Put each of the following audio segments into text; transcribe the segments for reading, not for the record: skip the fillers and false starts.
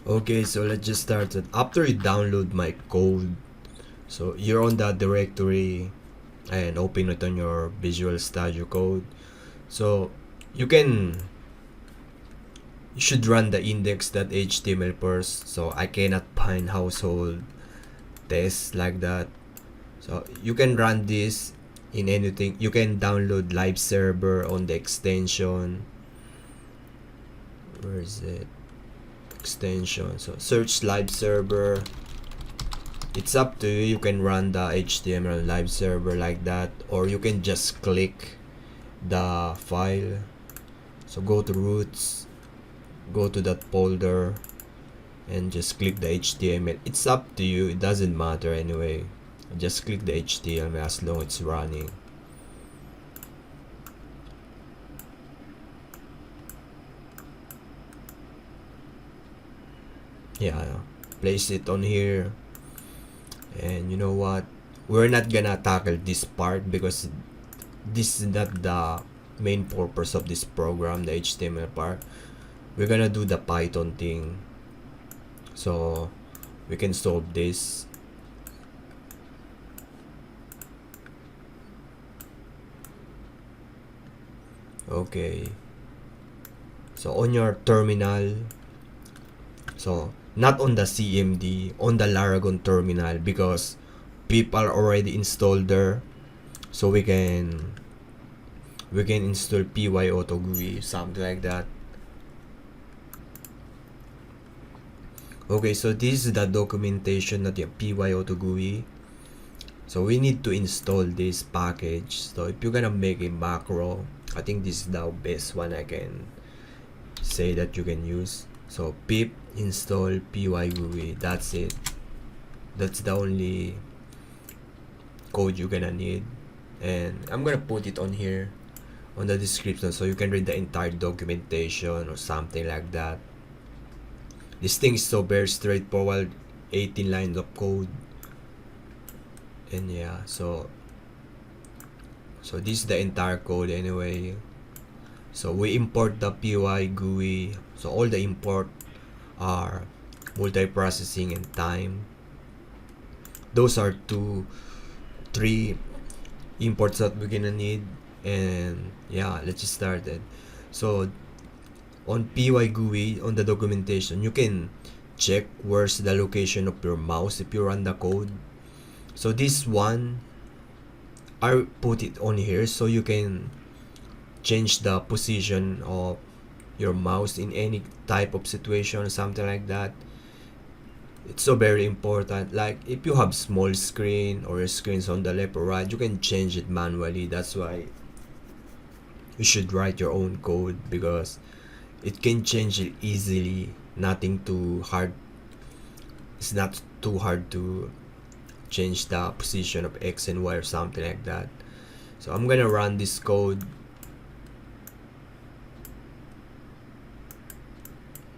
Okay, so let's just start it. After you download my code, so you're on that directory and open it on your Visual Studio Code. So you should run the index.html first. So I cannot find household tests like that. So you can run this in anything. You can download live server on the extension. Where is it? Extension. So search live server. It's up to you. You can run the HTML live server like that, or you can just click the file. So go to roots, go to that folder, and just click the HTML. It's up to you. It doesn't matter anyway. Just click the HTML as long as it's running. Yeah, place it on here. And you know what, we're not gonna tackle this part because this is not the main purpose of this program, the HTML part. We're gonna do the Python thing, so we can solve this. Okay, so on your terminal, so not on the CMD, on the Laragon terminal, because people already installed there. So we can install py auto GUI, something like that. Okay, so this is the documentation of the py auto GUI. So we need to install this package. So if you're gonna make a macro, I think this is the best one I can say that you can use. So pip install py GUI. That's it. That's the only code you're gonna need, and I'm gonna put it on here on the description so you can read the entire documentation or something like that. This thing is so very straightforward, 18 lines of code. And yeah, so this is the entire code anyway. So we import the py GUI. So all the import are multiprocessing and time. Those are 3 imports that we're gonna need. And yeah, let's just start it. So on py GUI, on the documentation, you can check where's the location of your mouse if you run the code. So this one, I put it on here so you can change the position of your mouse in any type of situation or something like that. It's so very important. Like if you have small screen or your screen's on the left or right, you can change it manually. That's why you should write your own code, because it can change it easily. Nothing too hard. It's not too hard to change the position of X and Y or something like that. So I'm gonna run this code.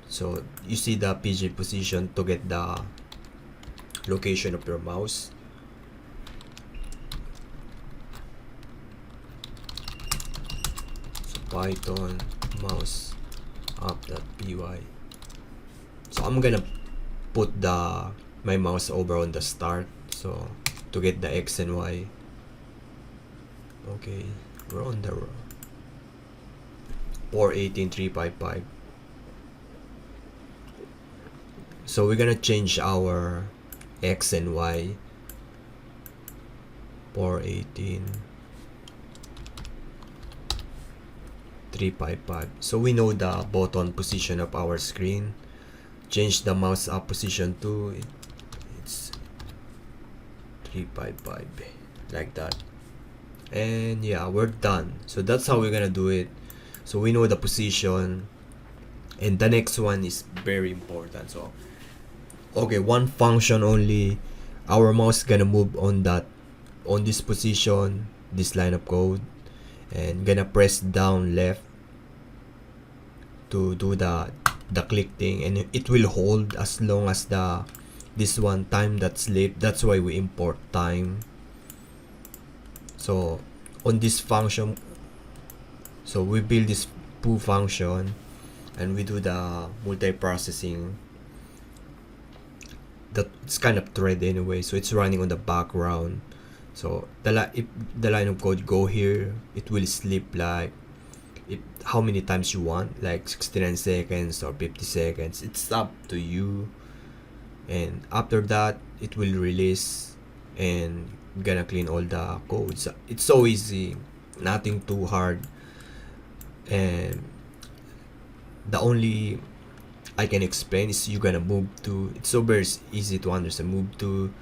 So you see the PG position to get the location of your mouse. So Python mouse app.py. So I'm gonna put my mouse over on the start, so to get the X and Y. Okay, we're on the 418.355. So we're gonna change our X and Y. 418.355. So we know the button position of our screen. Change the mouse up position to it's 355, like that. And yeah, we're done. So that's how we're gonna do it. So we know the position, and the next one is very important. So okay, one function only. Our mouse gonna move on this position, this line of code, and gonna press down left to do the click thing, and it will hold as long as this one time that's late. That's why we import time. So on this function, so we build this foo function and we do the multiprocessing. that it's kind of thread anyway, so it's running on the background. So if the line of code go here, it will sleep like how many times you want, like 69 seconds or 50 seconds. It's up to you. And after that, it will release and gonna clean all the codes. It's so easy, nothing too hard. And the only I can explain is you're gonna move to, it's so very easy to understand, move to,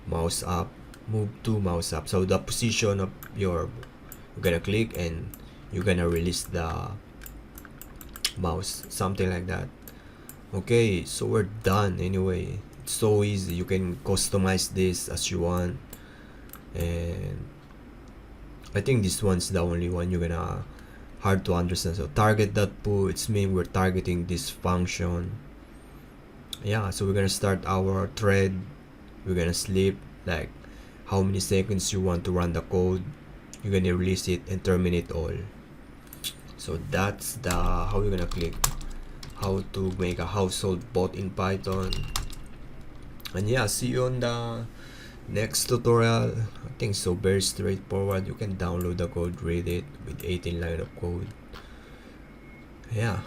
mouse up, move to, mouse up. So the position of you're gonna click and you're gonna release the mouse, something like that. Okay, so we're done anyway. It's so easy, you can customize this as you want. And I think this one's the only one you're gonna hard to understand. So target.put, it's mean we're targeting this function. Yeah, so we're gonna start our thread, we're gonna sleep like how many seconds you want to run the code, you're gonna release it and terminate all. So that's the how you're gonna click how to make a household bot in Python. And yeah, see you on the next tutorial. I think so very straightforward. You can download the code, read it with 18 line of code. Yeah.